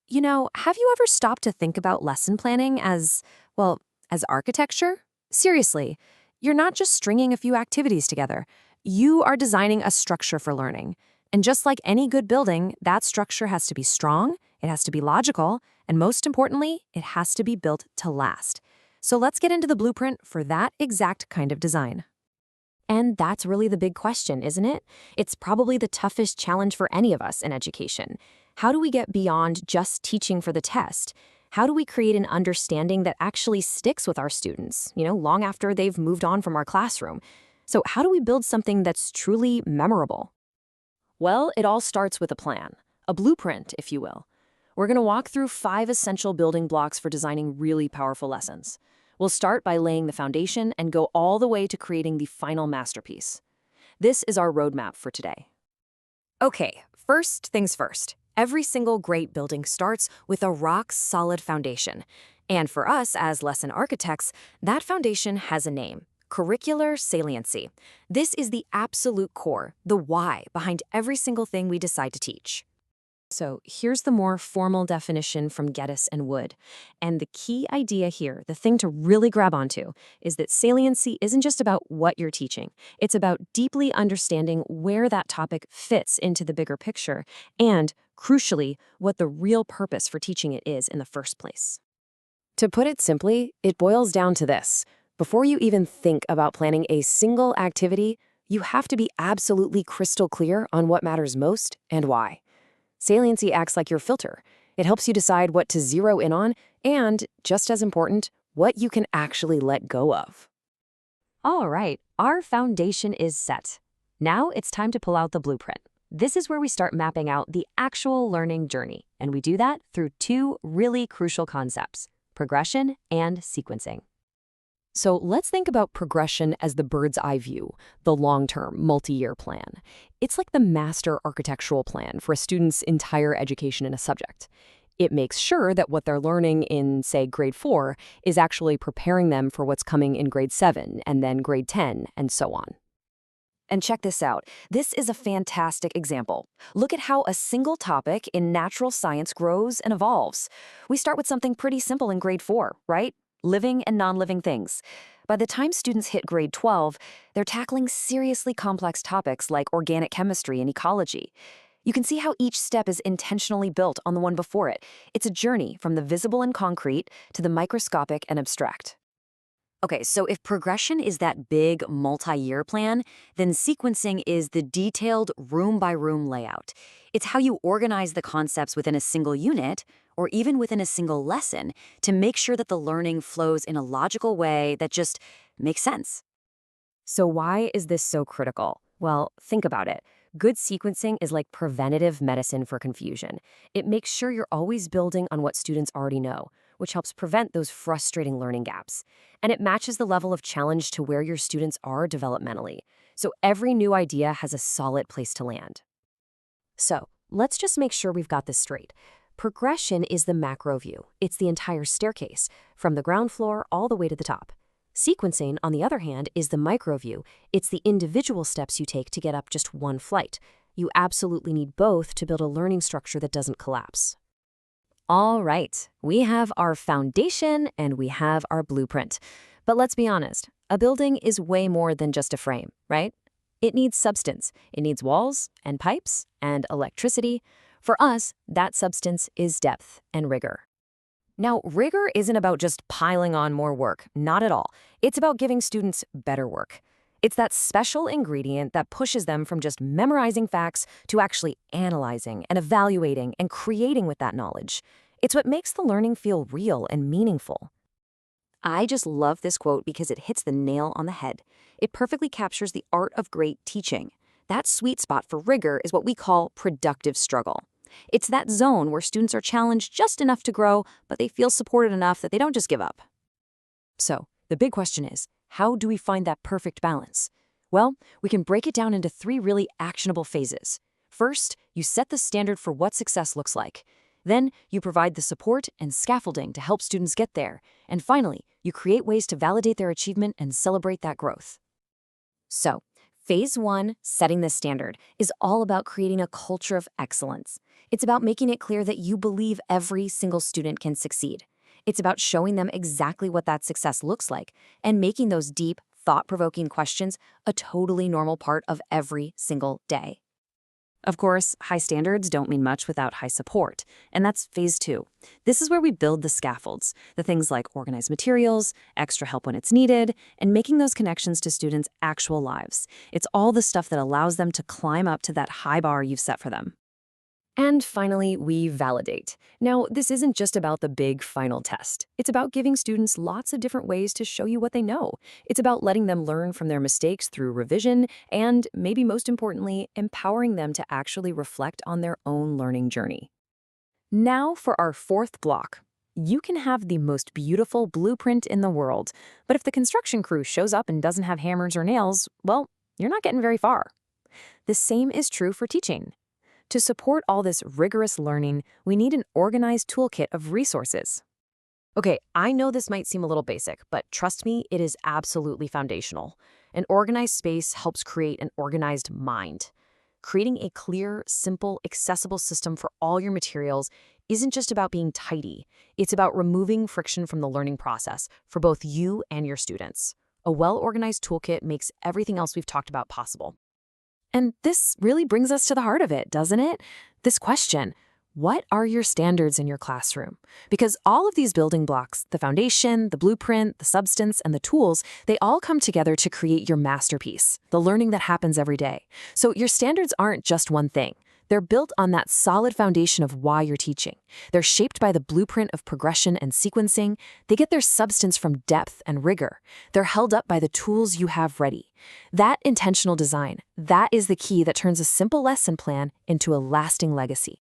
Have you ever stopped to think about lesson planning as architecture? Seriously, you're not just stringing a few activities together. You are designing a structure for learning. And just like any good building, that structure has to be strong, it has to be logical, and most importantly, it has to be built to last. So let's get into the blueprint for that exact kind of design. And that's really the big question, isn't it? It's probably the toughest challenge for any of us in education. How do we get beyond just teaching for the test? How do we create an understanding that actually sticks with our students, long after they've moved on from our classroom? So, how do we build something that's truly memorable? Well, it all starts with a plan, a blueprint, if you will. We're going to walk through 5 essential building blocks for designing really powerful lessons. We'll start by laying the foundation and go all the way to creating the final masterpiece. This is our roadmap for today. Okay, first things first. Every single great building starts with a rock-solid foundation. And for us as lesson architects, that foundation has a name: curricular saliency. This is the absolute core, the why behind every single thing we decide to teach. So here's the more formal definition from Geddes and Wood. And the key idea here, the thing to really grab onto, is that saliency isn't just about what you're teaching. It's about deeply understanding where that topic fits into the bigger picture and, crucially, what the real purpose for teaching it is in the first place. To put it simply, it boils down to this. Before you even think about planning a single activity, you have to be absolutely crystal clear on what matters most and why. Saliency acts like your filter. It helps you decide what to zero in on and, just as important, what you can actually let go of. All right, our foundation is set. Now it's time to pull out the blueprint. This is where we start mapping out the actual learning journey, and we do that through 2 really crucial concepts: progression and sequencing. So let's think about progression as the bird's eye view, the long-term, multi-year plan. It's like the master architectural plan for a student's entire education in a subject. It makes sure that what they're learning in, say, grade 4 is actually preparing them for what's coming in grade 7 and then grade 10 and so on. And check this out. This is a fantastic example. Look at how a single topic in natural science grows and evolves. We start with something pretty simple in grade 4, right? Living and non-living things. By the time students hit grade 12, they're tackling seriously complex topics like organic chemistry and ecology. You can see how each step is intentionally built on the one before it. It's a journey from the visible and concrete to the microscopic and abstract. Okay, so if progression is that big multi-year plan, then sequencing is the detailed room-by-room layout. It's how you organize the concepts within a single unit, or even within a single lesson, to make sure that the learning flows in a logical way that just makes sense. So why is this so critical? Well, think about it. Good sequencing is like preventative medicine for confusion. It makes sure you're always building on what students already know, which helps prevent those frustrating learning gaps. And it matches the level of challenge to where your students are developmentally. So every new idea has a solid place to land. So let's just make sure we've got this straight. Progression is the macro view. It's the entire staircase, from the ground floor all the way to the top. Sequencing, on the other hand, is the micro view. It's the individual steps you take to get up just one flight. You absolutely need both to build a learning structure that doesn't collapse. All right, we have our foundation and we have our blueprint. But let's be honest, a building is way more than just a frame, right? It needs substance. It needs walls and pipes and electricity. For us, that substance is depth and rigor. Now, rigor isn't about just piling on more work, not at all. It's about giving students better work. It's that special ingredient that pushes them from just memorizing facts to actually analyzing and evaluating and creating with that knowledge. It's what makes the learning feel real and meaningful. I just love this quote because it hits the nail on the head. It perfectly captures the art of great teaching. That sweet spot for rigor is what we call productive struggle. It's that zone where students are challenged just enough to grow, but they feel supported enough that they don't just give up. So, the big question is, how do we find that perfect balance? Well, we can break it down into 3 really actionable phases. First, you set the standard for what success looks like. Then, you provide the support and scaffolding to help students get there. And finally, you create ways to validate their achievement and celebrate that growth. So, Phase 1, setting the standard, is all about creating a culture of excellence. It's about making it clear that you believe every single student can succeed. It's about showing them exactly what that success looks like and making those deep, thought-provoking questions a totally normal part of every single day. Of course, high standards don't mean much without high support, and that's phase 2. This is where we build the scaffolds, the things like organized materials, extra help when it's needed, and making those connections to students' actual lives. It's all the stuff that allows them to climb up to that high bar you've set for them. And finally, we validate. Now, this isn't just about the big final test. It's about giving students lots of different ways to show you what they know. It's about letting them learn from their mistakes through revision and, maybe most importantly, empowering them to actually reflect on their own learning journey. Now for our fourth block. You can have the most beautiful blueprint in the world, but if the construction crew shows up and doesn't have hammers or nails, well, you're not getting very far. The same is true for teaching. To support all this rigorous learning, we need an organized toolkit of resources. Okay, I know this might seem a little basic, but trust me, it is absolutely foundational. An organized space helps create an organized mind. Creating a clear, simple, accessible system for all your materials isn't just about being tidy. It's about removing friction from the learning process for both you and your students. A well-organized toolkit makes everything else we've talked about possible. And this really brings us to the heart of it, doesn't it? This question, what are your standards in your classroom? Because all of these building blocks, the foundation, the blueprint, the substance, and the tools, they all come together to create your masterpiece, the learning that happens every day. So your standards aren't just one thing. They're built on that solid foundation of why you're teaching. They're shaped by the blueprint of progression and sequencing. They get their substance from depth and rigor. They're held up by the tools you have ready. That intentional design, that is the key that turns a simple lesson plan into a lasting legacy.